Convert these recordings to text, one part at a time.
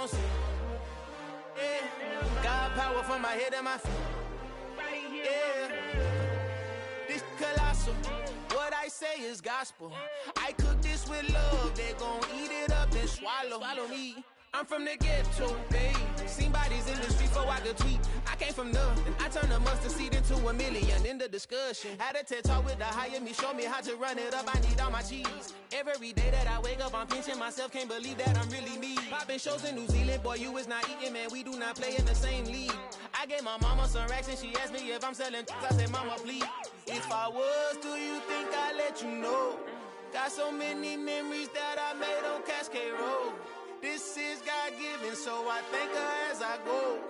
gon' see. Yeah, God power from my head and my feet. Yeah, this colossal. What I say is gospel. I cook this with love. They gon' eat it up and swallow me. I'm from the ghetto, babe. Seen bodies in the street before I could tweet. I came from nothing. I turned a mustard seed into $1 million in the discussion. Had a TED talk with the higher me, show me how to run it up. I need all my cheese. Every day that I wake up, I'm pinching myself. Can't believe that I'm really me. Popping shows in New Zealand, boy, you is not eating, man. We do not play in the same league. I gave my mama some racks and she asked me if I'm selling. I said, mama, please. If I was, do you think I'd let you know? Got so many memories that I made on Cascade Road. This is God-given, so I thank her as I go.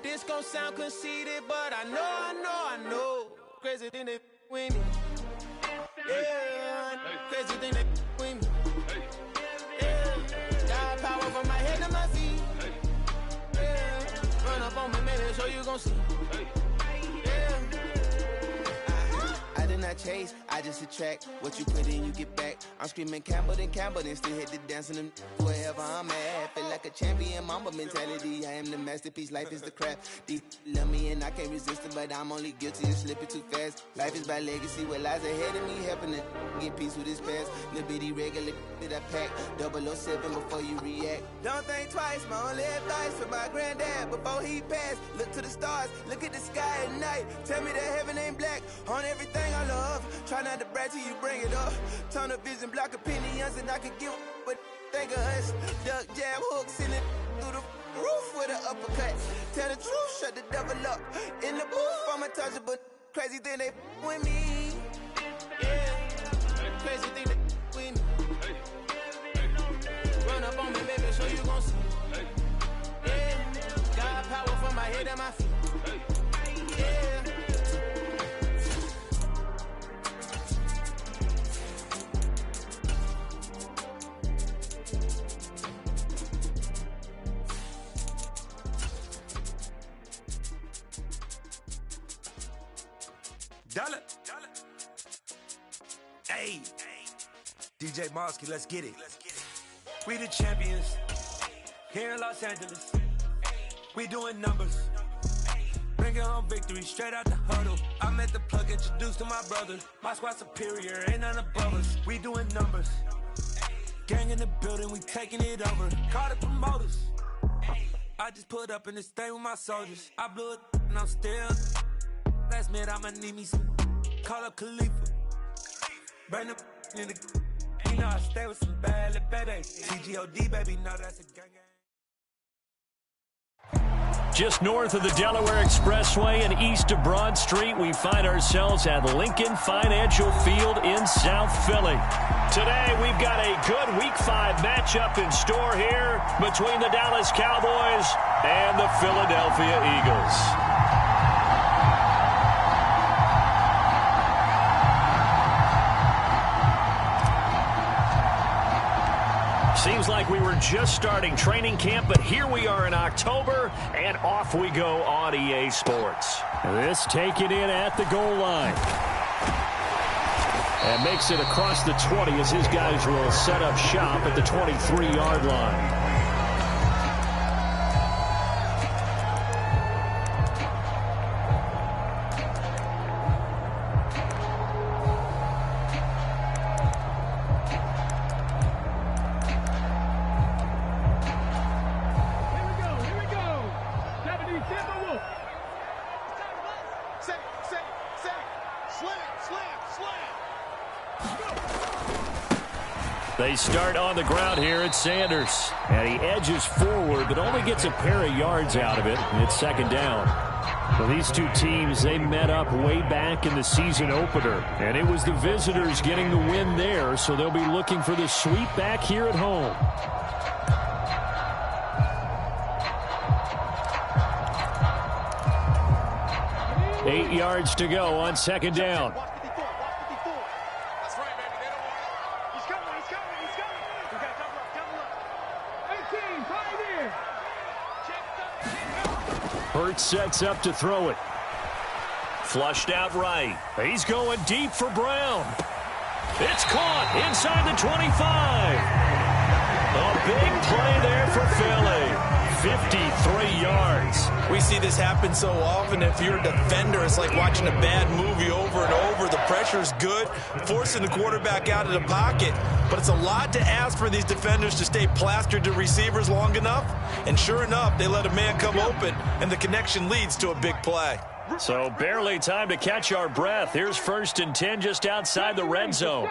This gon' sound conceited, but I know. Crazy thing they with me. Yeah, crazy thing they with me. Yeah, got power from my head to my feet. Yeah, run up on me, maybe, so you gon' see. Yeah. I did not chase, I just attract. What you put in, you get back. I'm screaming Campbell, then still hit the dance and wherever I'm at. Feel like a champion, mamba mentality. I am the masterpiece, life is the crap. Deep love me and I can't resist it, but I'm only guilty of slipping too fast. Life is by legacy, what lies ahead of me, helping to get peace with this past. Little bitty regular that I pack, 007 before you react. Don't think twice, my only advice for my granddad before he passed. Look to the stars, look at the sky at night. Tell me that heaven ain't black on everything I love. Try not to brag till you bring it up. Tunnel vision, block opinions, and I could give but think of us. Duck, jab, hook, send it through the roof with an uppercut. Tell the truth, shut the devil up. In the booth, I'm untouchable. Crazy thing they with me. Yeah, crazy thing they with me. Run up on me, baby, so you gon' see. Yeah, got power from my head and my feet. Yeah. Dollar. Hey, DJ Mosky, let's get it. We the champions here in Los Angeles. We doing numbers. Bringing home victory straight out the huddle. I met the plug, introduced to my brother. My squad superior, ain't none above us. We doing numbers. Gang in the building, we taking it over. Call the promoters. I just put up in this thing with my soldiers. I blew it and I'm still. Last minute, I'ma need me some. Call up Khalifa. Burn the in the. You know I stay with some bad little baby. TGOD, baby, no, that's a gang. Just north of the Delaware Expressway and east of Broad Street, we find ourselves at Lincoln Financial Field in South Philly. Today, we've got a good Week 5 matchup in store here between the Dallas Cowboys and the Philadelphia Eagles. Seems like we were just starting training camp, but here we are in October, and off we go on EA Sports. This taken in at the goal line. And makes it across the 20 as his guys will set up shop at the 23-yard line. They start on the ground here at Sanders. And he edges forward, but only gets a pair of yards out of it. It's second down. Well, these two teams, they met up way back in the season opener. And it was the visitors getting the win there, so they'll be looking for the sweep back here at home. Eight yards to go on second down. Hurts sets up to throw it. Flushed out right. He's going deep for Brown. It's caught inside the 25. A big play there for Philly. 53 yards. We see this happen so often. If you're a defender, it's like watching a bad movie over and over. The pressure's good, forcing the quarterback out of the pocket. But it's a lot to ask for these defenders to stay plastered to receivers long enough. And sure enough, they let a man come open, and the connection leads to a big play. So barely time to catch our breath. Here's 1st and 10 just outside the red zone.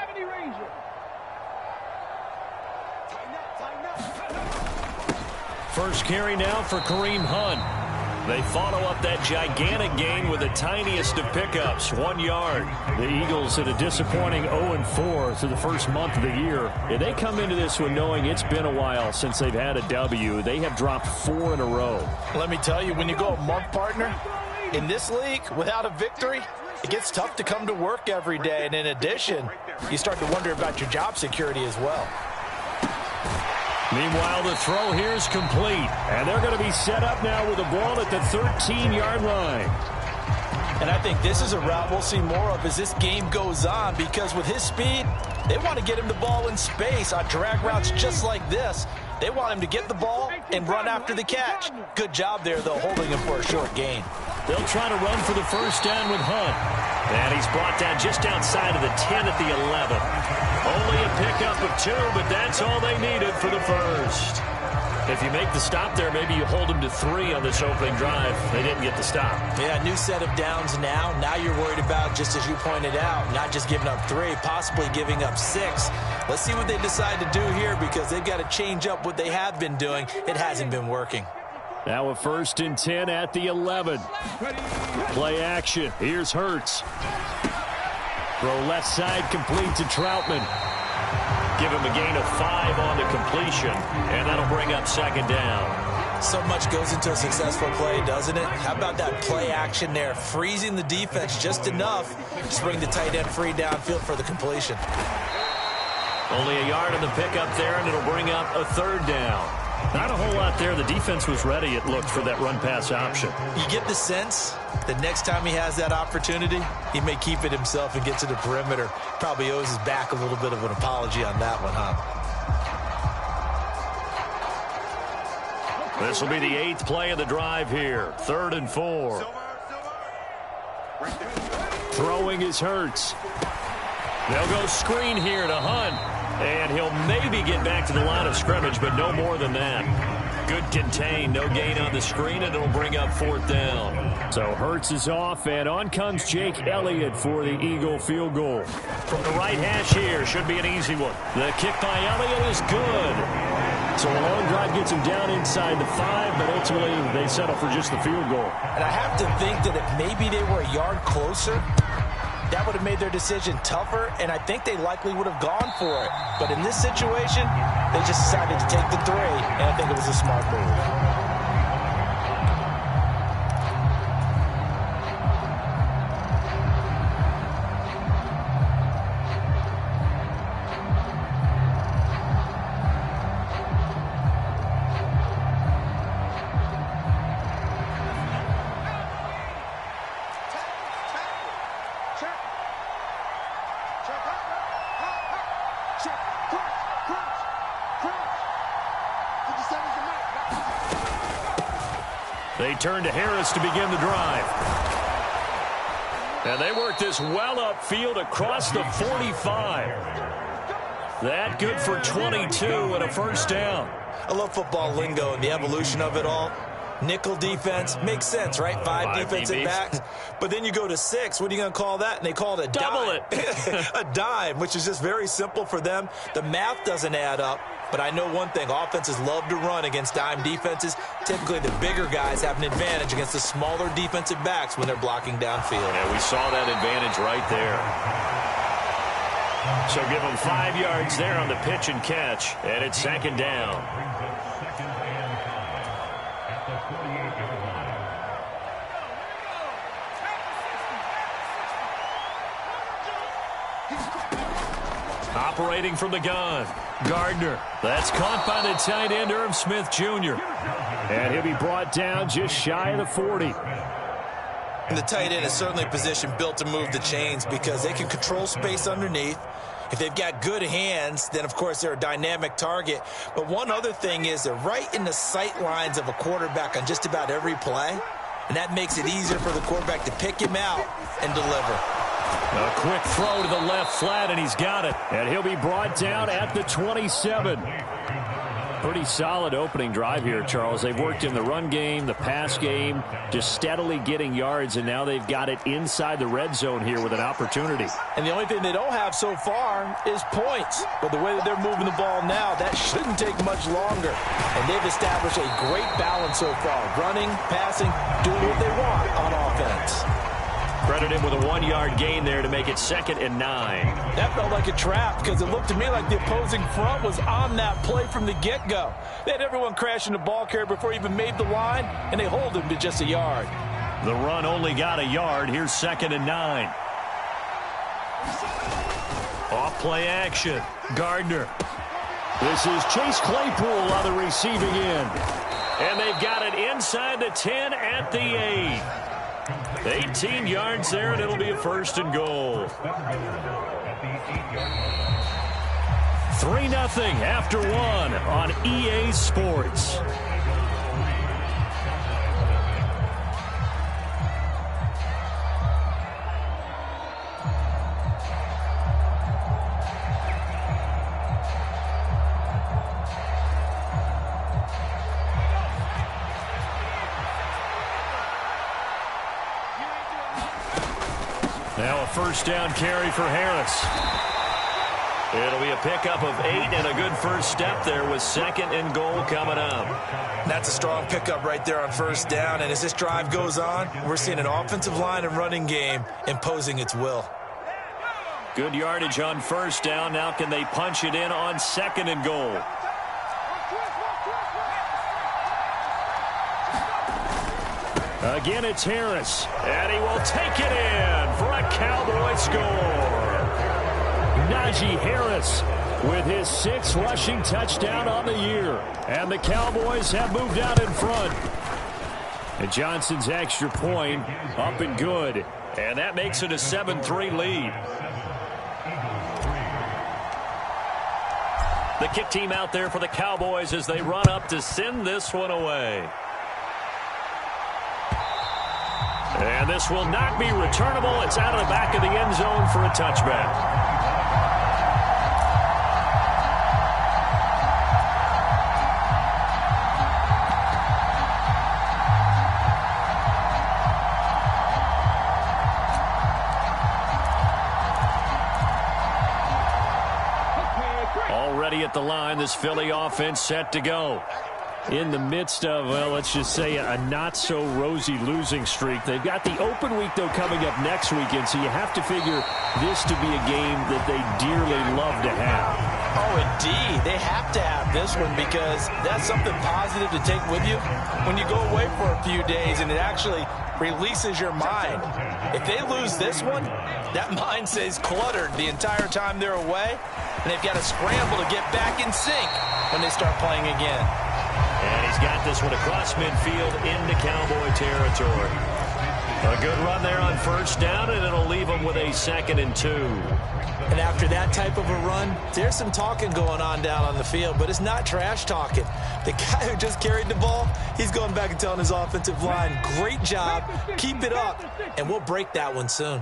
First carry now for Kareem Hunt. They follow up that gigantic gain with the tiniest of pickups, 1 yard. The Eagles at a disappointing 0-4 through the first month of the year. And they come into this one knowing it's been a while since they've had a W. They have dropped 4 in a row. Let me tell you, when you go a month, partner, in this league, without a victory, it gets tough to come to work every day. And in addition, you start to wonder about your job security as well. Meanwhile, the throw here is complete. And they're going to be set up now with the ball at the 13-yard line. And I think this is a route we'll see more of as this game goes on, because with his speed, they want to get him the ball in space on drag routes just like this. They want him to get the ball and run after the catch. Good job there, though, holding him for a short gain. They'll try to run for the first down with Hunt. And he's brought down just outside of the 10 at the 11. Only a pickup of 2, but that's all they needed for the first. If you make the stop there, maybe you hold them to 3 on this opening drive. They didn't get the stop. Yeah, new set of downs now. Now you're worried about, just as you pointed out, not just giving up 3, possibly giving up 6. Let's see what they decide to do here, because they've got to change up what they have been doing. It hasn't been working. Now a 1st and 10 at the 11. Play action. Here's Hurts. Throw left side complete to Troutman. Give him a gain of 5 on the completion, and that'll bring up 2nd down. So much goes into a successful play, doesn't it? How about that play action there, freezing the defense just enough to bring the tight end free downfield for the completion. Only a yard on the pickup there, and it'll bring up a 3rd down. Not a whole lot there. The defense was ready, it looked, for that run-pass option. You get the sense that next time he has that opportunity, he may keep it himself and get to the perimeter. Probably owes his back a little bit of an apology on that one, huh? This will be the 8th play of the drive here. 3rd and 4. Throwing is Hurts. They'll go screen here to Hunt. And he'll maybe get back to the line of scrimmage, but no more than that. Good contain, no gain on the screen, and it'll bring up 4th down. So Hurts is off, and on comes Jake Elliott for the Eagle field goal. From the right hash here, should be an easy one. The kick by Elliott is good. So a long drive gets him down inside the 5, but ultimately they settle for just the field goal. And I have to think that if maybe they were a yard closer, that would have made their decision tougher, and I think they likely would have gone for it. But in this situation, they just decided to take the 3, and I think it was a smart move. They turn to Harris to begin the drive. And they work this well upfield across the 45. That good for 22 and a 1st down. I love football lingo and the evolution of it all. Nickel defense makes sense, right? 5 defensive backs. But then you go to 6. What are you going to call that? And they call it a double dime. A dime, which is just very simple for them. The math doesn't add up. But I know one thing, offenses love to run against dime defenses. Typically, the bigger guys have an advantage against the smaller defensive backs when they're blocking downfield. Yeah, we saw that advantage right there. So give them 5 yards there on the pitch and catch, and it's 2nd down. Operating from the gun, Gardner. That's caught by the tight end, Irv Smith Jr. And he'll be brought down just shy of the 40. And the tight end is certainly a position built to move the chains because they can control space underneath. If they've got good hands, then, of course, they're a dynamic target. But one other thing is they're right in the sight lines of a quarterback on just about every play, and that makes it easier for the quarterback to pick him out and deliver. A quick throw to the left flat, and he's got it. And he'll be brought down at the 27. Pretty solid opening drive here, Charles. They've worked in the run game, the pass game, just steadily getting yards, and now they've got it inside the red zone here with an opportunity. And the only thing they don't have so far is points. But the way that they're moving the ball now, that shouldn't take much longer. And they've established a great balance so far. Running, passing, doing what they want on offense. Credit him with a 1-yard gain there to make it 2nd and 9. That felt like a trap because it looked to me like the opposing front was on that play from the get-go. They had everyone crashing the ball carrier before he even made the line, and they hold him to just a yard. The run only got a yard. Here's 2nd and 9. Off play action. Gardner. This is Chase Claypool on the receiving end. And they've got it inside the 10 at the 8. 18 yards there, and it'll be a 1st and goal. 3-0 after 1 on EA Sports. Now a 1st down carry for Harris. It'll be a pickup of 8 and a good first step there with 2nd and goal coming up. That's a strong pickup right there on 1st down. And as this drive goes on, we're seeing an offensive line and running game imposing its will. Good yardage on 1st down. Now can they punch it in on 2nd and goal? Again, it's Harris, and he will take it in for a Cowboy score. Najee Harris with his 6th rushing touchdown on the year. And the Cowboys have moved out in front. And Johnson's extra point up and good. And that makes it a 7-3 lead. The kick team out there for the Cowboys as they run up to send this one away. And this will not be returnable. It's out of the back of the end zone for a touchback. Already at the line, this Philly offense set to go. In the midst of, well, let's just say a not-so-rosy losing streak. They've got the open week, though, coming up next weekend, so you have to figure this to be a game that they dearly love to have. Oh, indeed. They have to have this one because that's something positive to take with you when you go away for a few days, and it actually releases your mind. If they lose this one, that mind stays cluttered the entire time they're away, and they've got to scramble to get back in sync when they start playing again. And he's got this one across midfield into Cowboy territory. A good run there on 1st down, and it'll leave him with a 2nd and 2. And after that type of a run, there's some talking going on down on the field, but it's not trash talking. The guy who just carried the ball, he's going back and telling his offensive line, great job, keep it up, and we'll break that one soon.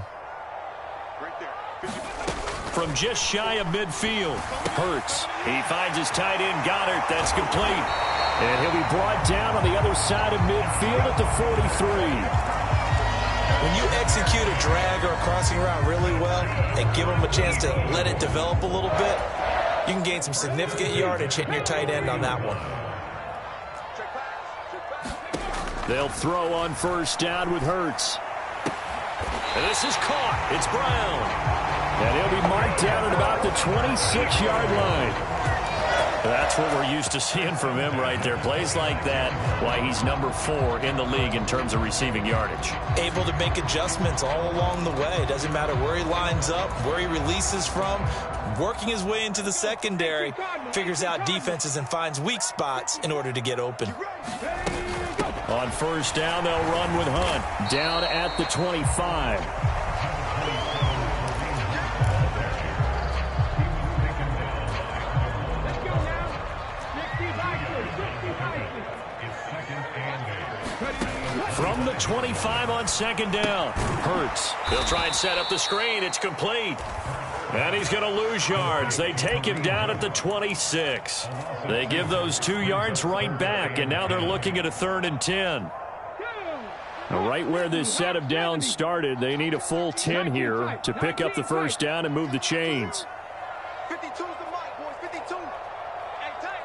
From just shy of midfield, Hurts. He finds his tight end, Goddard. That's complete. And he'll be brought down on the other side of midfield at the 43. When you execute a drag or a crossing route really well and give them a chance to let it develop a little bit, you can gain some significant yardage hitting your tight end on that one. They'll throw on 1st down with Hurts. And this is caught. It's Brown. And he'll be marked down at about the 26-yard line. That's what we're used to seeing from him right there. Plays like that, why he's number 4 in the league in terms of receiving yardage. Able to make adjustments all along the way. Doesn't matter where he lines up, where he releases from. Working his way into the secondary, figures out defenses and finds weak spots in order to get open. On 1st down, they'll run with Hunt. Down at the 25. From the 25 on second down. Hurts. He'll try and set up the screen. It's complete. And he's going to lose yards. They take him down at the 26. They give those 2 yards right back, and now they're looking at a 3rd and 10. Right where this set of downs started, they need a full 10 here to pick up the first down and move the chains. 52's the mic, boys. 52. Hey, tight.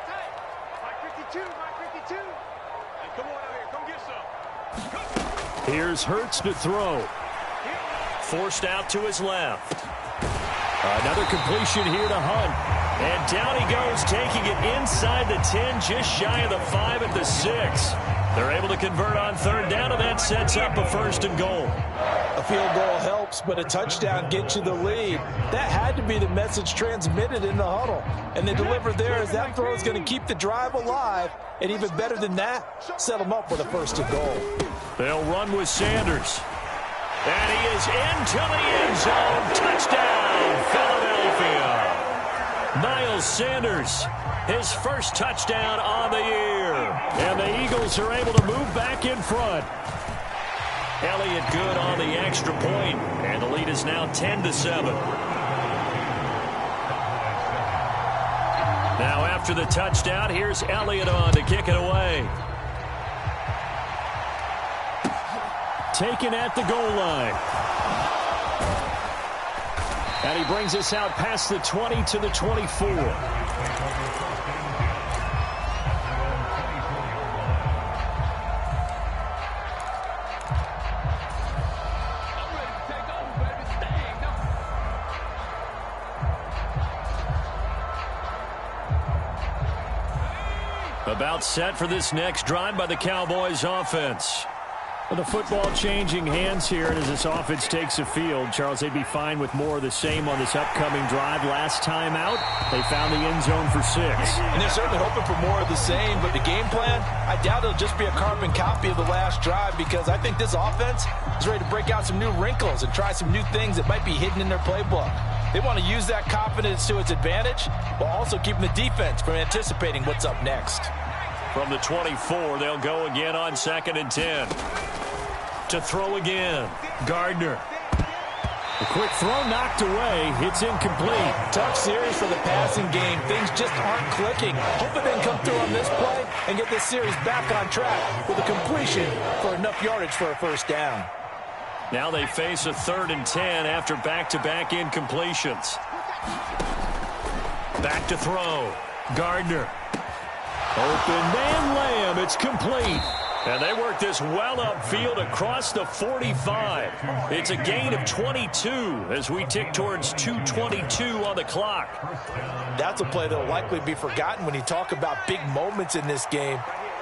Mike 52, Mike 52. Hey, come on out here. Come get some. Here's Hurts to throw. Forced out to his left. Another completion here to Hunt. And down he goes, taking it inside the 10, just shy of the 5 at the 6. They're able to convert on 3rd down, and that sets up a 1st and goal. A field goal helps, but a touchdown gets you the lead. That had to be the message transmitted in the huddle. And they delivered there as that throw is going to keep the drive alive. And even better than that, set them up with a 1st and goal. They'll run with Sanders. And he is into the end zone. Touchdown, Philadelphia. Miles Sanders, his first touchdown on the year. And the Eagles are able to move back in front. Elliott good on the extra point, and the lead is now 10-7. Now after the touchdown, here's Elliott on to kick it away. Taken at the goal line. And he brings us out past the 20 to the 24. About set for this next drive by the Cowboys offense. Well, the football changing hands here, and as this offense takes the field, Charles, they'd be fine with more of the same on this upcoming drive. Last time out, they found the end zone for 6. And they're certainly hoping for more of the same, but the game plan, I doubt it'll just be a carbon copy of the last drive, because I think this offense is ready to break out some new wrinkles and try some new things that might be hidden in their playbook. They want to use that confidence to its advantage, while also keeping the defense from anticipating what's up next. From the 24, they'll go again on 2nd and 10. To throw again, Gardner. A quick throw knocked away. It's incomplete. Tough series for the passing game. Things just aren't clicking. Hoping they can come through on this play and get this series back on track with a completion for enough yardage for a 1st down. Now they face a 3rd and 10 after back-to-back incompletions. Back to throw. Gardner. Open man Lamb. It's complete. And they work this well upfield across the 45. It's a gain of 22 as we tick towards 2:22 on the clock. That's a play that will likely be forgotten when you talk about big moments in this game.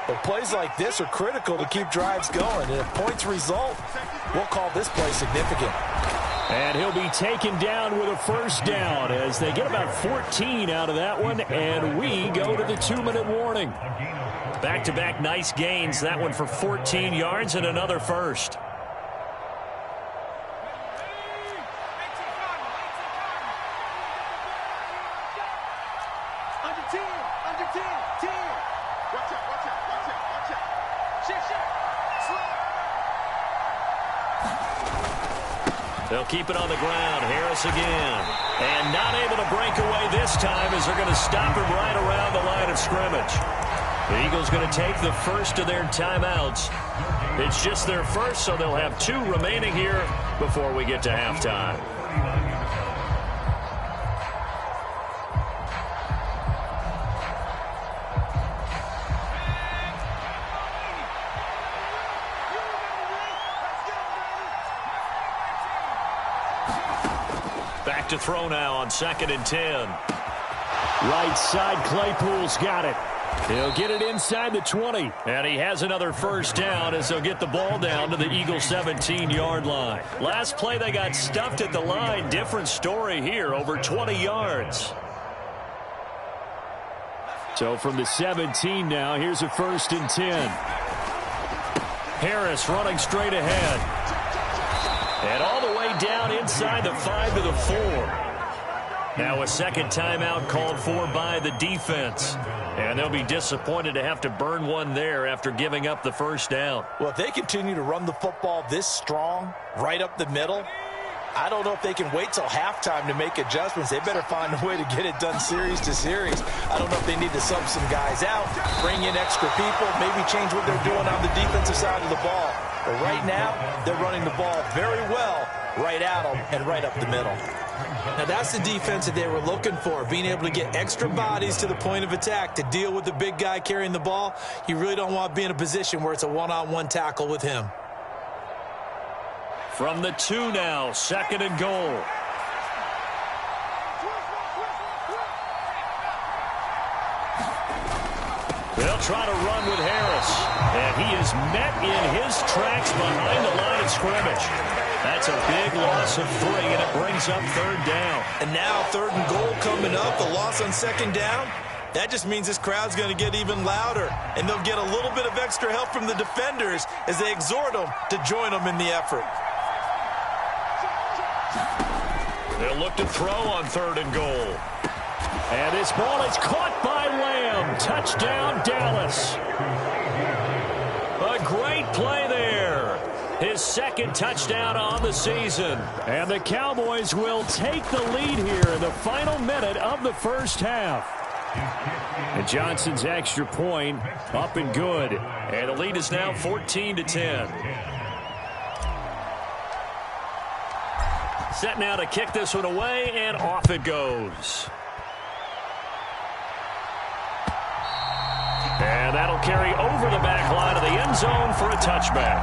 But plays like this are critical to keep drives going. And if points result, we'll call this play significant. And he'll be taken down with a 1st down as they get about 14 out of that one. And we go to the 2-minute warning. Back-to-back nice gains. That one for 14 yards and another 1st. Under 10, 10. Watch out. Shit. They'll keep it on the ground. Harris again. And not able to break away this time as they're going to stop him right around the line of scrimmage. The Eagles going to take the first of their timeouts. It's just their first, so they'll have 2 remaining here before we get to halftime. Back to throw now on 2nd and 10. Right side, Claypool's got it. He'll get it inside the 20. And he has another 1st down as they'll get the ball down to the Eagles' 17-yard line. Last play, they got stuffed at the line. Different story here, over 20 yards. So from the 17 now, here's a 1st and 10. Harris running straight ahead. And all the way down inside the 5 to the 4. Now a second timeout called for by the defense. And they'll be disappointed to have to burn one there after giving up the first down. Well, if they continue to run the football this strong, right up the middle, I don't know if they can wait till halftime to make adjustments. They better find a way to get it done series to series. I don't know if they need to sub some guys out, bring in extra people, maybe change what they're doing on the defensive side of the ball. But right now, they're running the ball very well right at them and right up the middle. Now, that's the defense that they were looking for, being able to get extra bodies to the point of attack to deal with the big guy carrying the ball. You really don't want to be in a position where it's a one-on-one tackle with him. From the 2 now, 2nd and goal. They'll try to run with Harris. And he is met in his tracks behind the line of scrimmage. That's a big loss of 3, and it brings up 3rd down. And now 3rd and goal coming up, the loss on 2nd down. That just means this crowd's going to get even louder, and they'll get a little bit of extra help from the defenders as they exhort them to join them in the effort. They'll look to throw on 3rd and goal. And this ball is caught by Lamb. Touchdown, Dallas. A great play there. His 2nd touchdown on the season. And the Cowboys will take the lead here in the final minute of the first half. And Johnson's extra point up and good. And the lead is now 14-10. Set now to kick this one away, and off it goes. And that'll carry over the back line of the end zone for a touchback.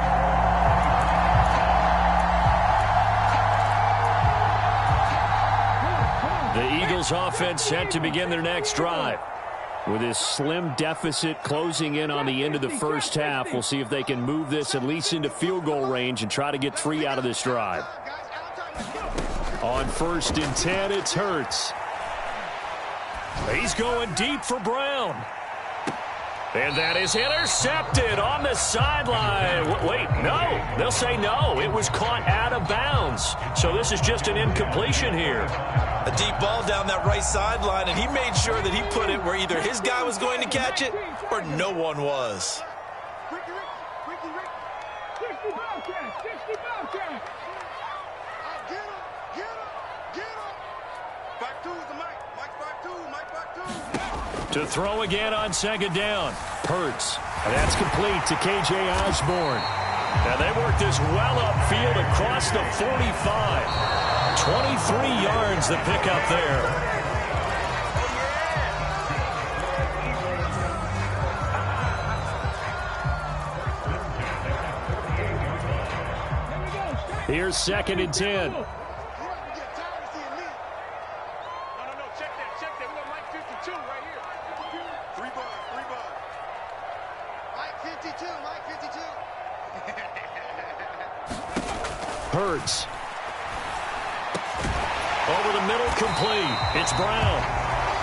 The Eagles offense set to begin their next drive. With this slim deficit closing in on the end of the first half, we'll see if they can move this at least into field goal range and try to get 3 out of this drive. On 1st and 10, it's Hurts. He's going deep for Brown. And that is intercepted on the sideline. Wait, no. They'll say no. It was caught out of bounds. So this is just an incompletion here. A deep ball down that right sideline, and he made sure that he put it where either his guy was going to catch it or no one was. To throw again on 2nd down. Hurts. And that's complete to K.J. Osborne. And they work this well upfield across the 45. 23 yards the pickup there. Here's 2nd and 10. Hurts. Over the middle, complete. It's Brown.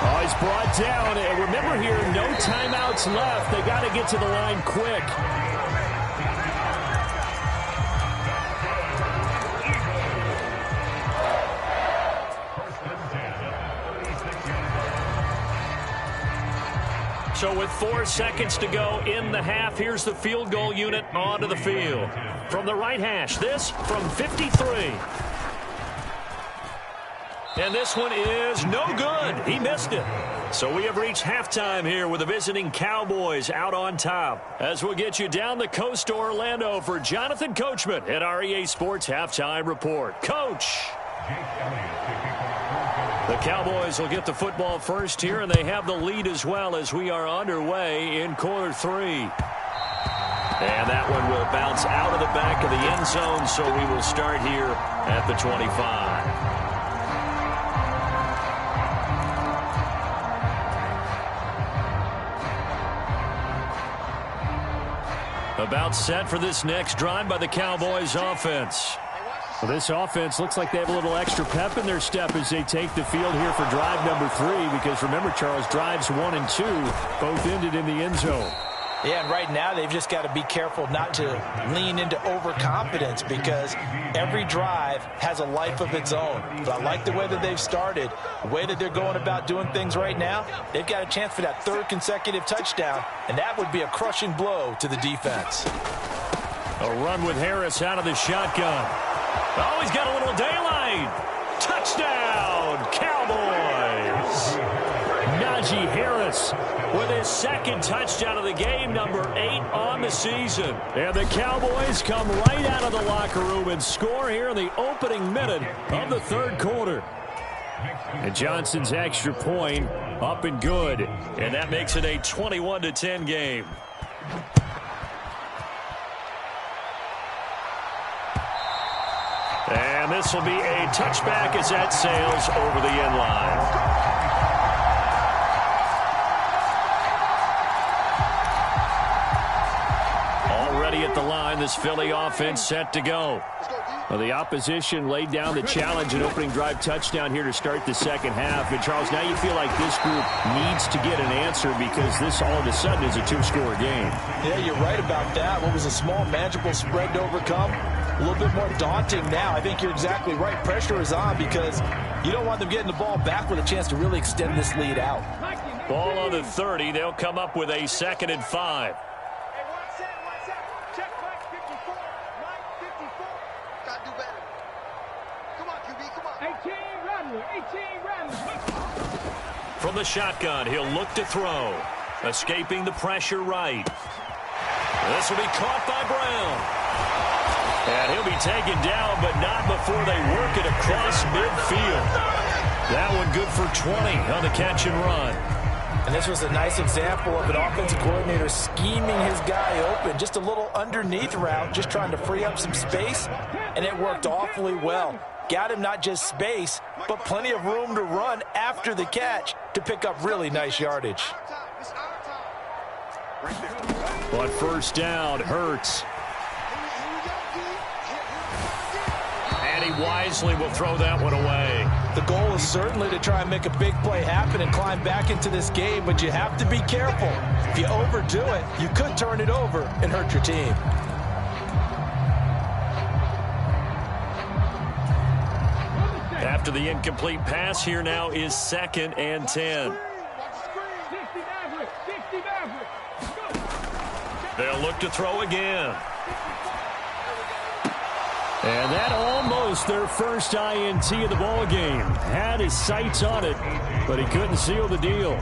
Oh, he's brought down. And remember here, no timeouts left. They got to get to the line quick. So with 4 seconds to go in the half, here's the field goal unit onto the field. From the right hash, this from 53. And this one is no good. He missed it. So we have reached halftime here with the visiting Cowboys out on top. As we'll get you down the coast to Orlando for Jonathan Coachman at our EA Sports Halftime Report. Coach. The Cowboys will get the football first here, and they have the lead as well as we are underway in quarter 3. And that one will bounce out of the back of the end zone, so we will start here at the 25. About set for this next drive by the Cowboys offense. Well, this offense looks like they have a little extra pep in their step as they take the field here for drive number 3, because remember, Charles, drives 1 and 2 both ended in the end zone. Yeah, and right now they've just got to be careful not to lean into overconfidence because every drive has a life of its own. But I like the way that they've started, the way that they're going about doing things right now. They've got a chance for that third consecutive touchdown, and that would be a crushing blow to the defense. A run with Harris out of the shotgun. Oh, he's got a little daylight. Touchdown, Cowboys. Najee Harris with his second touchdown of the game, number 8 on the season. And the Cowboys come right out of the locker room and score here in the opening minute of the third quarter. And Johnson's extra point up and good. And that makes it a 21-10 game. And this will be a touchback as that sails over the end line. At the line, this Philly offense set to go. Well, the opposition laid down the challenge and opening drive touchdown here to start the second half. And, Charles, now you feel like this group needs to get an answer because this all of a sudden is a 2-score game. Yeah, you're right about that. What was a small, manageable spread to overcome? A little bit more daunting now. I think you're exactly right. Pressure is on because you don't want them getting the ball back with a chance to really extend this lead out. Ball on the 30. They'll come up with a 2nd and 5. From the shotgun, he'll look to throw. Escaping the pressure right. This will be caught by Brown. And he'll be taken down, but not before they work it across midfield. That one good for 20 on the catch and run. And this was a nice example of an offensive coordinator scheming his guy open. Just a little underneath route, just trying to free up some space, and it worked awfully well. Got him not just space, but plenty of room to run after the catch to pick up really nice yardage. But first down hurts. And he wisely will throw that one away. The goal is certainly to try and make a big play happen and climb back into this game, but you have to be careful. If you overdo it, you could turn it over and hurt your team. After the incomplete pass, here now is 2nd and 10. They'll look to throw again. And that almost their first INT of the ball game. Had his sights on it, but he couldn't seal the deal.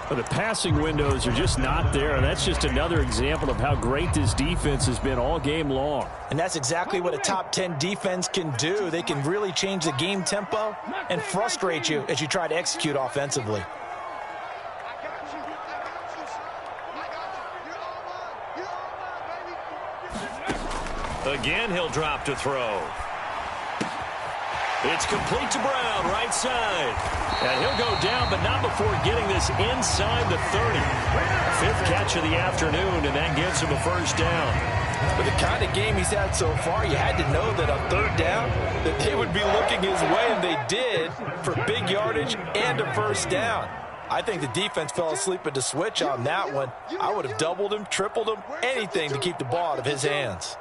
But the passing windows are just not there. And that's just another example of how great this defense has been all game long. And that's exactly what a top 10 defense can do. They can really change the game tempo and frustrate you as you try to execute offensively. Again, he'll drop to throw. It's complete to Brown, right side. And he'll go down, but not before getting this inside the 30. 5th catch of the afternoon, and that gives him a first down. With the kind of game he's had so far, you had to know that on 3rd down, that they would be looking his way, and they did, for big yardage and a first down. I think the defense fell asleep at the switch on that one. I would have doubled him, tripled him, anything to keep the ball out of his hands.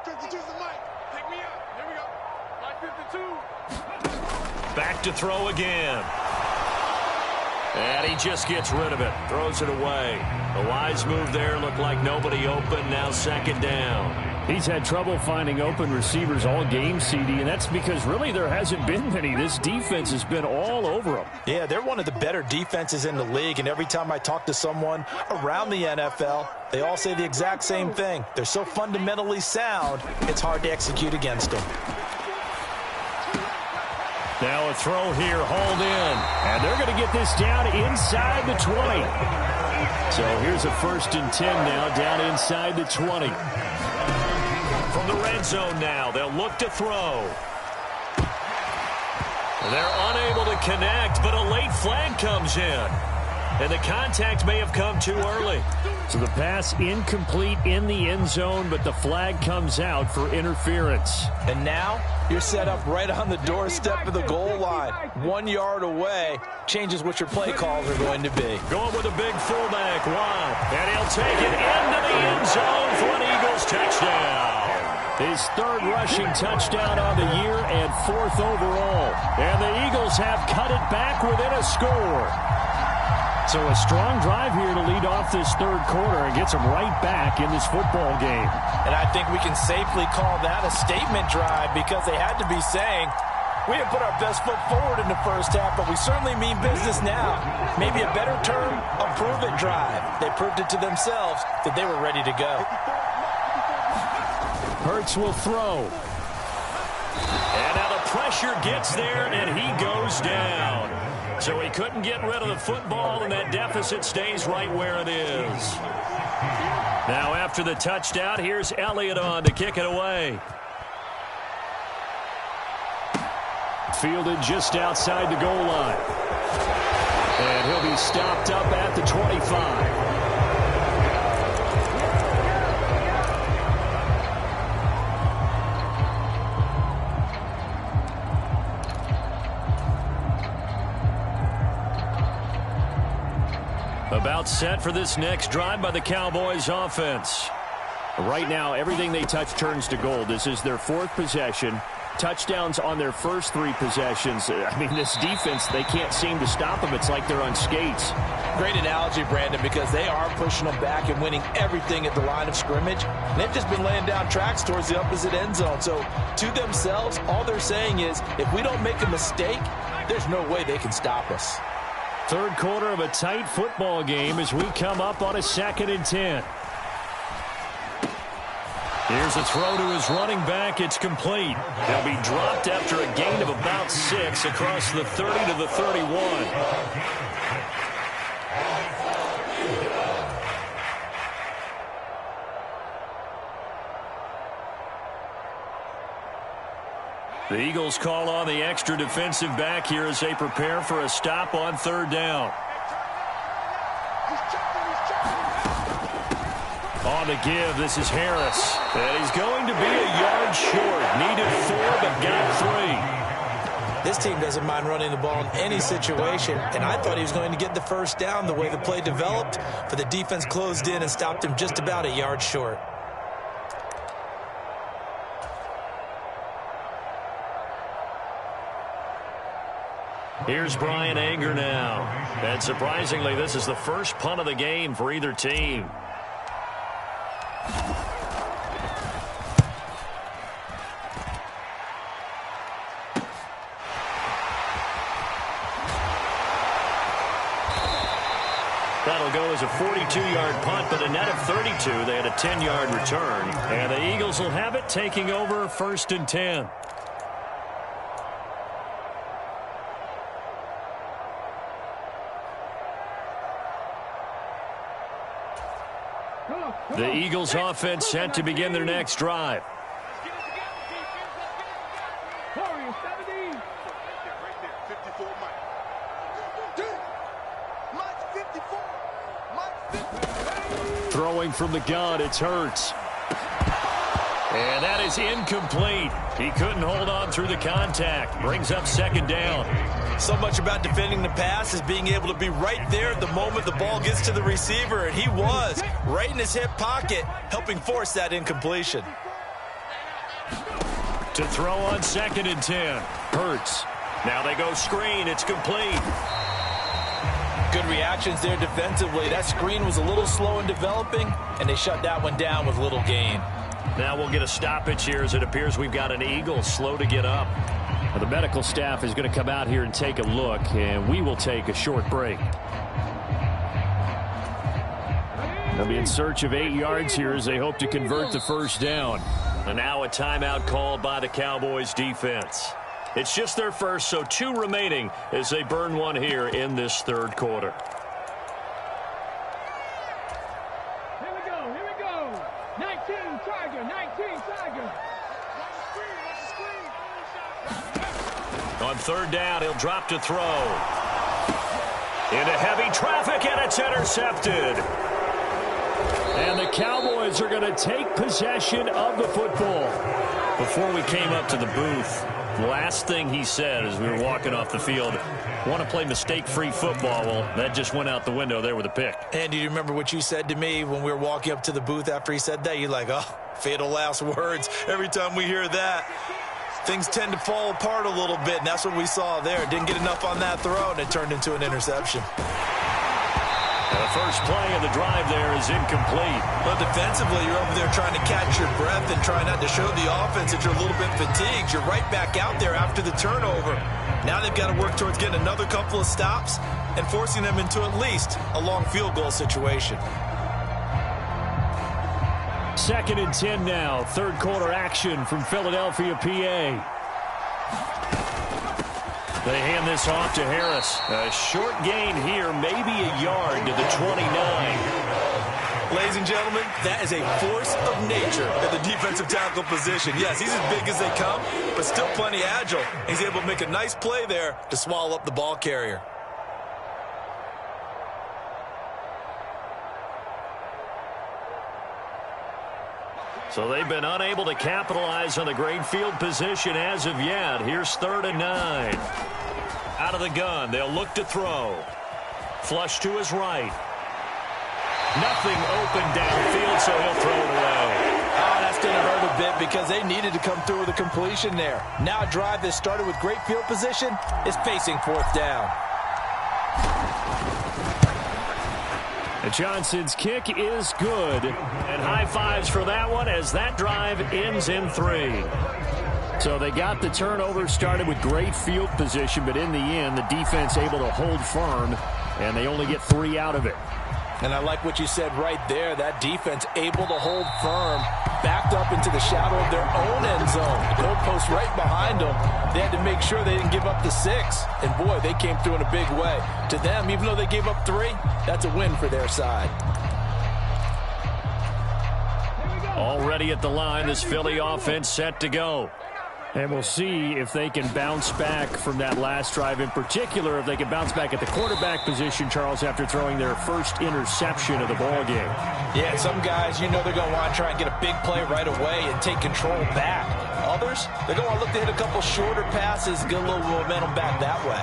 Back to throw again. And he just gets rid of it. Throws it away. A wise move there. Looked like nobody open. Now 2nd down. He's had trouble finding open receivers all game, CD, and that's because really there hasn't been many. This defense has been all over them. Yeah, they're one of the better defenses in the league, and every time I talk to someone around the NFL, they all say the exact same thing. They're so fundamentally sound, it's hard to execute against them. Now a throw here, hauled in. And they're going to get this down inside the 20. So here's a 1st and 10 now, down inside the 20. From the red zone now, they'll look to throw. They're unable to connect, but a late flag comes in. and the contact may have come too early. So the pass incomplete in the end zone, but the flag comes out for interference. And now you're set up right on the doorstep of the goal line. 1 yard away changes what your play calls are going to be. Going with a big fullback, Watt, and he'll take it into the end zone for an Eagles touchdown. His third rushing touchdown on the year and fourth overall. And the Eagles have cut it back within a score. So a strong drive here to lead off this third quarter and gets them right back in this football game. And I think we can safely call that a statement drive because they had to be saying, we didn't put our best foot forward in the first half, but we certainly mean business now. Maybe a better term, a prove-it drive. They proved it to themselves that they were ready to go. Hurts will throw. And now the pressure gets there, and he goes down. So he couldn't get rid of the football, and that deficit stays right where it is. Now after the touchdown, here's Elliott on to kick it away. Fielded just outside the goal line. And he'll be stopped up at the 25. About set for this next drive by the Cowboys offense. Right now, everything they touch turns to gold. This is their fourth possession. Touchdowns on their first three possessions. I mean, this defense, they can't seem to stop them. It's like they're on skates. Great analogy, Brandon, because they are pushing them back and winning everything at the line of scrimmage. And they've just been laying down tracks towards the opposite end zone. So to themselves, all they're saying is, if we don't make a mistake, there's no way they can stop us. Third quarter of a tight football game as we come up on a 2nd and 10. Here's a throw to his running back. It's complete. He'll be dropped after a gain of about 6 across the 30 to the 31. The Eagles call on the extra defensive back here as they prepare for a stop on third down. On the give, this is Harris. And he's going to be a yard short. Needed 4, but got 3. This team doesn't mind running the ball in any situation, and I thought he was going to get the first down the way the play developed, but the defense closed in and stopped him just about a yard short. Here's Brian Anger now. And surprisingly, this is the first punt of the game for either team. That'll go as a 42-yard punt, but a net of 32. They had a 10-yard return. And the Eagles will have it, taking over 1st and 10. The Eagles offense set to begin their next drive. Throwing from the gun, it's Hurts. And that is incomplete. He couldn't hold on through the contact. Brings up 2nd down. So much about defending the pass is being able to be right there at the moment the ball gets to the receiver, and he was right in his hip pocket, helping force that incompletion. To throw on 2nd and 10. Hurts. Now they go screen. It's complete. Good reactions there defensively. That screen was a little slow in developing, and they shut that one down with little gain. Now we'll get a stoppage here as it appears we've got an Eagle slow to get up. Now the medical staff is going to come out here and take a look, and we will take a short break. They'll be in search of 8 yards here as they hope to convert the first down. And now a timeout called by the Cowboys defense. It's just their first, so 2 remaining as they burn one here in this third quarter. Here we go. 19 Tiger, 19 Tiger. On third down, he'll drop to throw. Into heavy traffic, and it's intercepted. And the Cowboys are going to take possession of the football. Before we came up to the booth, the last thing he said as we were walking off the field, want to play mistake-free football. Well, that just went out the window there with a pick. And do you remember what you said to me when we were walking up to the booth after he said that? You're like, oh, fatal last words. Every time we hear that, things tend to fall apart a little bit, and that's what we saw there. Didn't get enough on that throw, and it turned into an interception. The first play of the drive there is incomplete. But defensively, you're over there trying to catch your breath and try not to show the offense that you're a little bit fatigued. You're right back out there after the turnover. Now they've got to work towards getting another couple of stops and forcing them into at least a long field goal situation. 2nd and 10 now. Third quarter action from Philadelphia, PA. They hand this off to Harris. A short gain here, maybe a yard to the 29. Ladies and gentlemen, that is a force of nature at the defensive tackle position. Yes, he's as big as they come, but still plenty agile. He's able to make a nice play there to swallow up the ball carrier. So they've been unable to capitalize on the great field position as of yet. Here's 3rd and 9. Out of the gun, they'll look to throw. Flush to his right. Nothing open downfield, so he'll throw it away. Oh, that's going to hurt a bit because they needed to come through with a completion there. Now a drive that started with great field position is facing 4th down. And Johnson's kick is good. And high fives for that one as that drive ends in 3. So they got the turnover started with great field position, but in the end, the defense able to hold firm, and they only get 3 out of it. And I like what you said right there. That defense able to hold firm, backed up into the shadow of their own end zone. The goalpost right behind them. They had to make sure they didn't give up the 6. And, boy, they came through in a big way. To them, even though they gave up 3, that's a win for their side. Already at the line, this Philly offense set to go. And we'll see if they can bounce back from that last drive, in particular if they can bounce back at the quarterback position, Charles, after throwing their first interception of the ball game. Yeah, some guys, you know they're going to want to try and get a big play right away and take control back. Others, they're going to want to look to hit a couple shorter passes, get a little momentum back that way.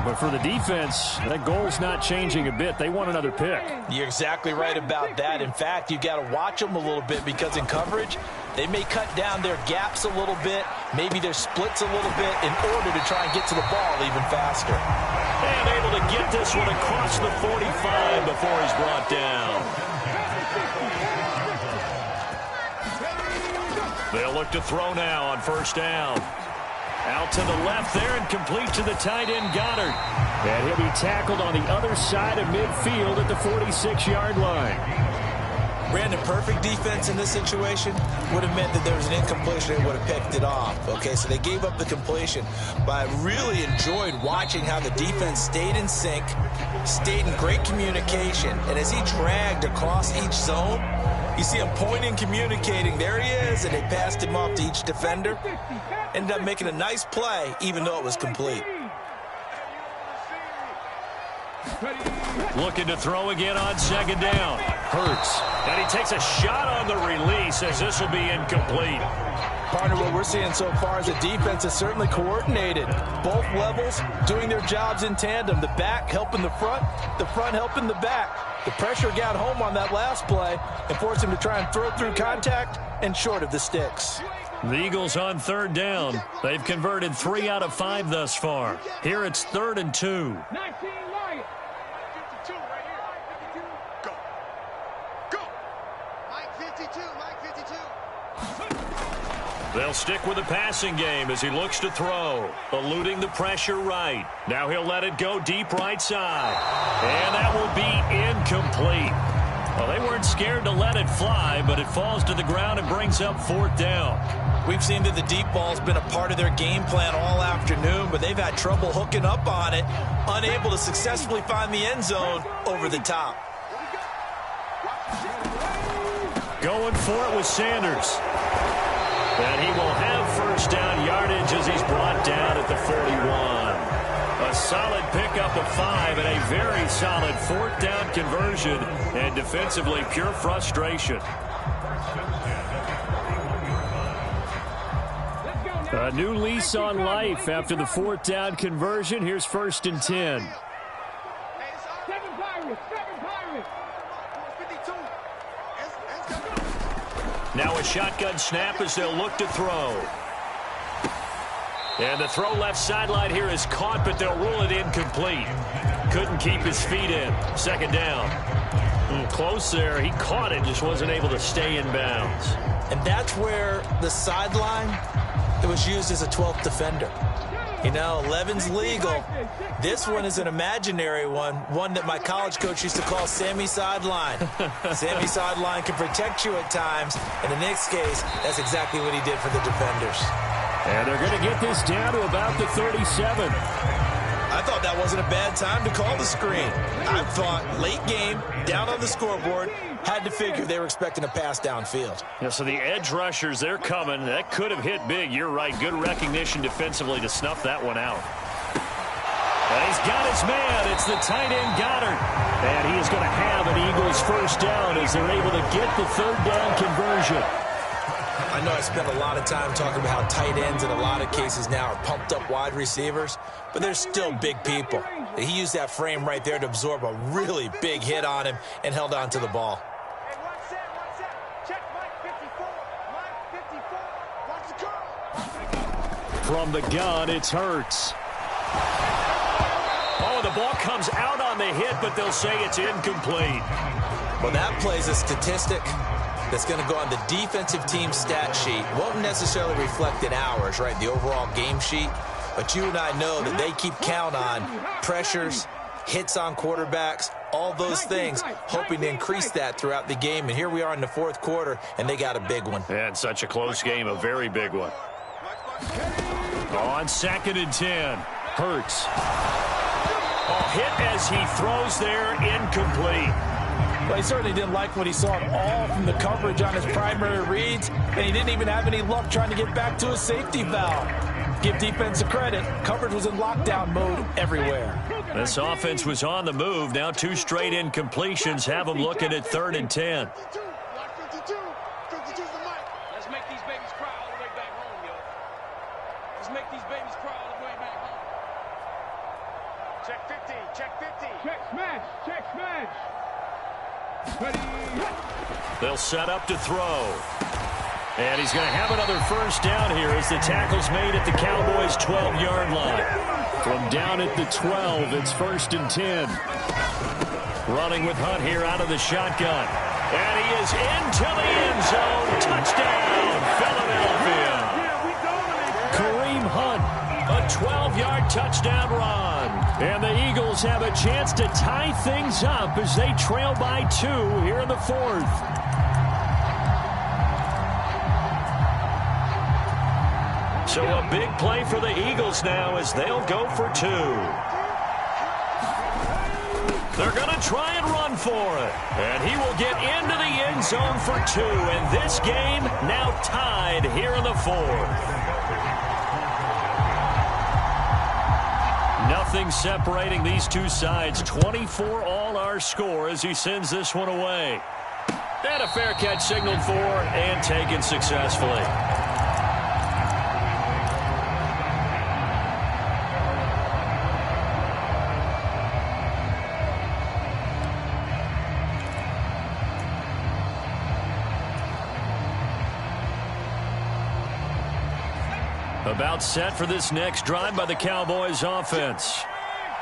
But for the defense, that goal's not changing a bit. They want another pick. You're exactly right about that. In fact, you've got to watch them a little bit because in coverage, they may cut down their gaps a little bit, maybe their splits a little bit in order to try and get to the ball even faster. And able to get this one across the 45 before he's brought down. They'll look to throw now on 1st down. Out to the left there and complete to the tight end Goddard. And he'll be tackled on the other side of midfield at the 46-yard line. Brandon, perfect defense in this situation would have meant that there was an incompletion and would have picked it off. Okay, so they gave up the completion. But I really enjoyed watching how the defense stayed in sync, stayed in great communication. And as he dragged across each zone, you see him pointing, communicating. There he is, and they passed him off to each defender. Ended up making a nice play, even though it was complete. Looking to throw again on 2nd down. Hurts. And he takes a shot on the release as this will be incomplete. Partner, what we're seeing so far is the defense is certainly coordinated. Both levels doing their jobs in tandem. The back helping the front helping the back. The pressure got home on that last play and forced him to try and throw through contact and short of the sticks. The Eagles on 3rd down. They've converted 3 out of 5 thus far. Here it's 3rd and 2. 19 Lions. 52 right here. 52. Go. Go. Mike 52. Mike 52. They'll stick with the passing game as he looks to throw. Eluding the pressure right. Now he'll let it go deep right side. And that will be incomplete. Well, they weren't scared to let it fly, but it falls to the ground and brings up 4th down. We've seen that the deep ball's been a part of their game plan all afternoon, but they've had trouble hooking up on it, unable to successfully find the end zone over the top. Going for it with Sanders. And he will have 1st down yardage as he's brought down at the 41. a solid pickup of 5 and a very solid 4th down conversion, and defensively pure frustration. A new lease on life after the 4th down conversion. Here's 1st and 10. 7 Pirates, 7 Pirates. Now a shotgun snap as they'll look to throw. And the throw left sideline here is caught, but they'll rule it incomplete. Couldn't keep his feet in. 2nd down. Close there. He caught it, just wasn't able to stay in bounds. And that's where the sideline, it was used as a 12th defender. You know, 11's legal. This one is an imaginary one that my college coach used to call Sammy Sideline. Sammy Sideline can protect you at times. In the Knicks case, that's exactly what he did for the defenders. And they're going to get this down to about the 37. I thought that wasn't a bad time to call the screen. I thought late game, down on the scoreboard, had to figure they were expecting a pass downfield. Yeah, so the edge rushers, they're coming. That could have hit big. You're right. Good recognition defensively to snuff that one out. And he's got his man. It's the tight end Goddard. And he is going to have an Eagles 1st down as they're able to get the 3rd down conversion. I know I spent a lot of time talking about how tight ends in a lot of cases now are pumped up wide receivers, but they're still big people. He used that frame right there to absorb a really big hit on him and held on to the ball. Hey, one set. Check Mike 54. Mike 54. Watch the curl. From the gun, it's Hurts. Oh, the ball comes out on the hit, but they'll say it's incomplete. Well, that plays a statistic that's going to go on the defensive team stat sheet. Won't necessarily reflect in ours, right, the overall game sheet. But you and I know that they keep count on pressures, hits on quarterbacks, all those things, hoping to increase that throughout the game. And here we are in the 4th quarter, and they got a big one. And such a close game, a very big one. On 2nd and 10, Hurts. Hit as he throws there, incomplete. Well, he certainly didn't like what he saw at all from the coverage on his primary reads, and he didn't even have any luck trying to get back to his safety valve. Give defense a credit. Coverage was in lockdown mode everywhere. This offense was on the move. Now 2 straight incompletions have them looking at 3rd and 10. 52. 52's the mic. Let's make these babies cry all the way back home, yo. Let's make these babies cry all the way back home. Check 50. Check 50. Check smash, check smash. Ready. They'll set up to throw. And he's going to have another 1st down here as the tackle's made at the Cowboys' 12-yard line. From down at the 12, it's 1st and 10. Running with Hunt here out of the shotgun. And he is into the end zone. Touchdown, Philadelphia. Kareem Hunt, a 12-yard touchdown run. And the Eagles have a chance to tie things up as they trail by 2 here in the 4th. So a big play for the Eagles now as they'll go for 2. They're going to try and run for it. And he will get into the end zone for 2. And this game now tied here in the 4th. Nothing separating these two sides. 24 all our score as he sends this one away. And a fair catch signaled for and taken successfully. About set for this next drive by the Cowboys offense.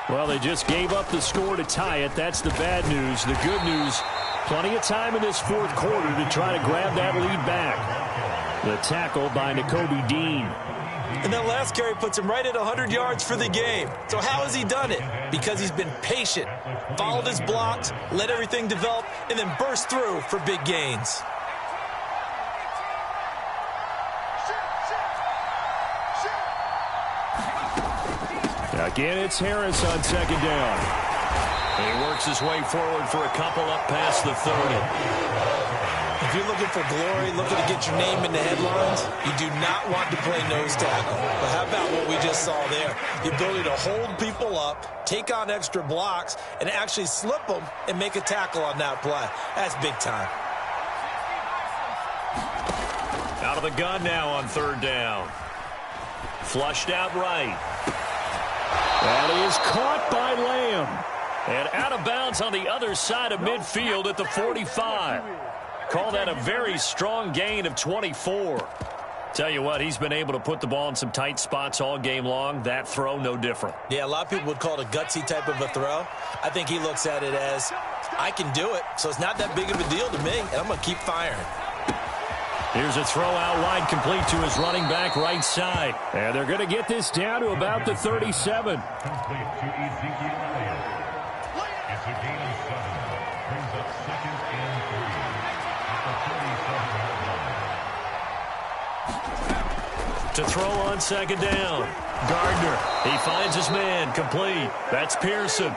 Well, they just gave up the score to tie it. That's the bad news. The good news, plenty of time in this 4th quarter to try to grab that lead back. The tackle by Nakobe Dean. And that last carry puts him right at 100 yards for the game. So how has he done it? Because he's been patient, followed his blocks, let everything develop, and then burst through for big gains. Again, it's Harris on 2nd down. He works his way forward for a couple up past the 30. If you're looking for glory, looking to get your name in the headlines, you do not want to play nose tackle. But how about what we just saw there? The ability to hold people up, take on extra blocks, and actually slip them and make a tackle on that play. That's big time. Out of the gun now on third down. Flushed out right. That is caught by Lamb. And out of bounds on the other side of midfield at the 45. Call that a very strong gain of 24. Tell you what, he's been able to put the ball in some tight spots all game long. That throw, no different. Yeah, a lot of people would call it a gutsy type of a throw. I think he looks at it as, I can do it, so it's not that big of a deal to me, and I'm going to keep firing. Here's a throw out wide, complete to his running back right side. And they're going to get this down to about the 37. To throw on second down. Gardner, he finds his man, complete. That's Pearson.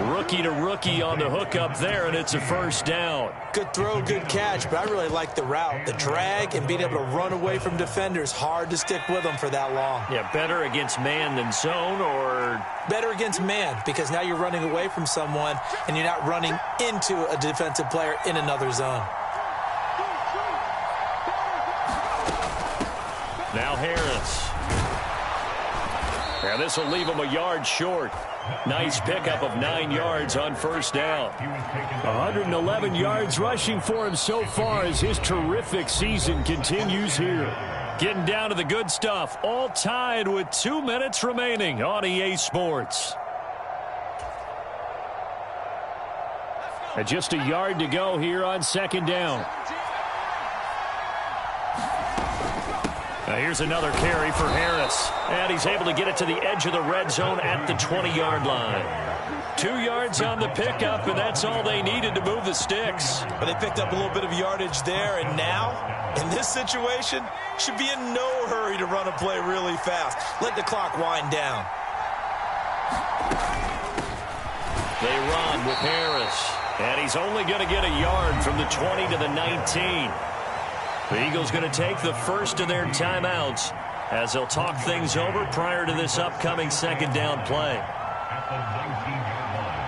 Rookie to rookie on the hook up there, and it's a first down. Good throw, good catch, but I really like the route. The drag and being able to run away from defenders, hard to stick with them for that long. Yeah, better against man than zone, or? Better against man, because now you're running away from someone, and you're not running into a defensive player in another zone. Now Harris. And this will leave him a yard short. Nice pickup of 9 yards on first down. 111 yards rushing for him so far as his terrific season continues here. Getting down to the good stuff. All tied with 2 minutes remaining on EA Sports. And just a yard to go here on second down. Now here's another carry for Harris. And he's able to get it to the edge of the red zone at the 20-yard line. 2 yards on the pickup, and that's all they needed to move the sticks. But they picked up a little bit of yardage there, and now, in this situation, should be in no hurry to run a play really fast. Let the clock wind down. They run with Harris. And he's only going to get a yard from the 20 to the 19. The Eagles going to take the first of their timeouts as they'll talk things over prior to this upcoming second down play. At the 19-yard line.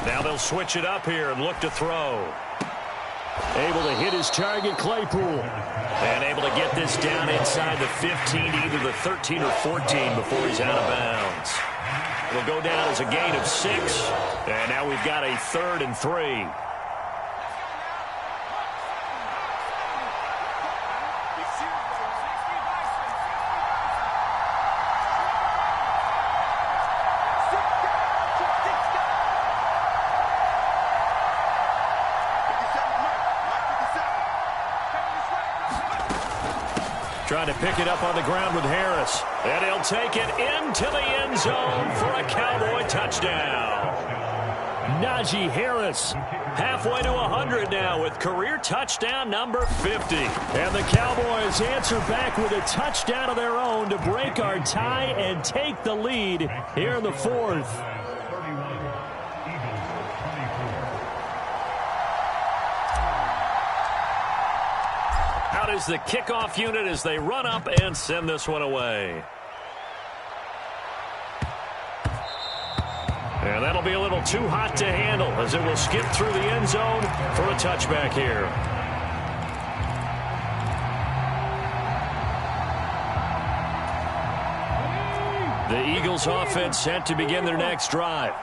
Now they'll switch it up here and look to throw. Able to hit his target, Claypool. And able to get this down inside the 15, either the 13 or 14 before he's out of bounds. It'll go down as a gain of 6. And now we've got a 3rd and 3. Trying to pick it up on the ground with Harris. And he'll take it into the end zone for a Cowboy touchdown. Najee Harris halfway to 100 now with career touchdown number 50. And the Cowboys answer back with a touchdown of their own to break our tie and take the lead here in the 4th. Is the kickoff unit as they run up and send this one away. And that'll be a little too hot to handle as it will skip through the end zone for a touchback here. The Eagles offense set to begin their next drive.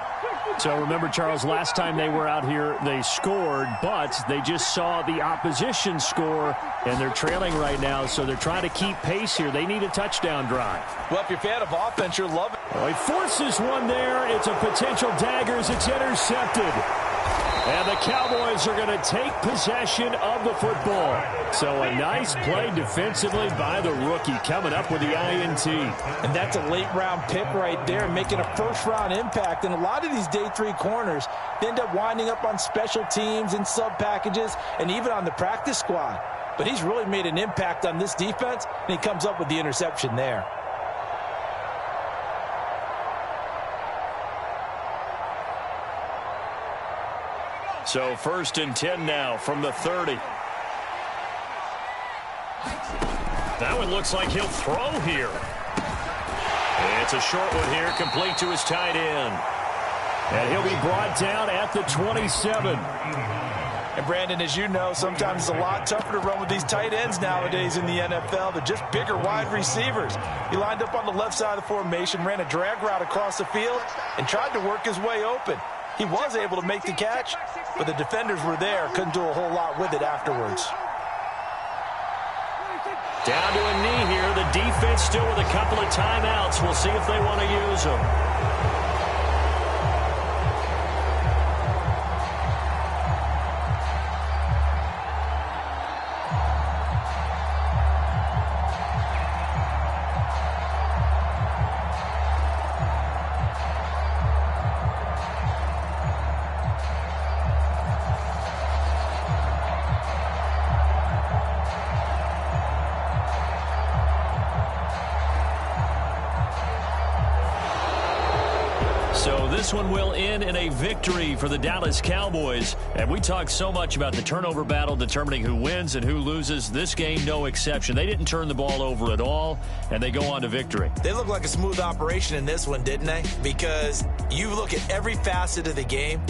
So remember, Charles, last time they were out here, they scored, but they just saw the opposition score, and they're trailing right now, so they're trying to keep pace here. They need a touchdown drive. Well, if you're a fan of offense, you're loving it. Well, he forces one there. It's a potential dagger as it's intercepted. And the Cowboys are going to take possession of the football. So a nice play defensively by the rookie coming up with the INT. And that's a late-round pick right there, making a first-round impact. And a lot of these day 3 corners end up winding up on special teams and sub-packages and even on the practice squad. But he's really made an impact on this defense, and he comes up with the interception there. So 1st and 10 now from the 30. That one looks like he'll throw here. It's a short one here, complete to his tight end. And he'll be brought down at the 27. And Brandon, as you know, sometimes it's a lot tougher to run with these tight ends nowadays in the NFL. They're just bigger wide receivers. He lined up on the left side of the formation, ran a drag route across the field, and tried to work his way open. He was able to make the catch, but the defenders were there, couldn't do a whole lot with it afterwards. Down to a knee here. The defense still with a couple of timeouts. We'll see if they want to use them. So this one will end in a victory for the Dallas Cowboys. And we talked so much about the turnover battle determining who wins and who loses. This game, no exception. They didn't turn the ball over at all, and they go on to victory. They look like a smooth operation in this one, didn't they? Because you look at every facet of the game,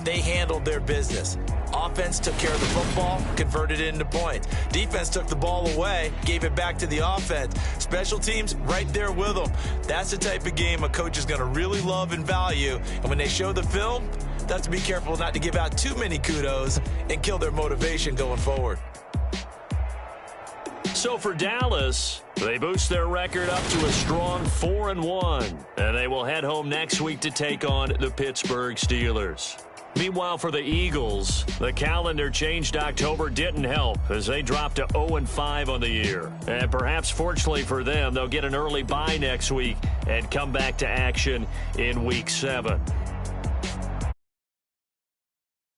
they handled their business. Offense took care of the football, converted it into points. Defense took the ball away, gave it back to the offense. Special teams right there with them. That's the type of game a coach is going to really love and value. And when they show the film, they have to be careful not to give out too many kudos and kill their motivation going forward. So for Dallas, they boost their record up to a strong 4-1. And they will head home next week to take on the Pittsburgh Steelers. Meanwhile, for the Eagles, the calendar changed October didn't help as they dropped to 0-5 on the year. And perhaps fortunately for them, they'll get an early bye next week and come back to action in Week 7.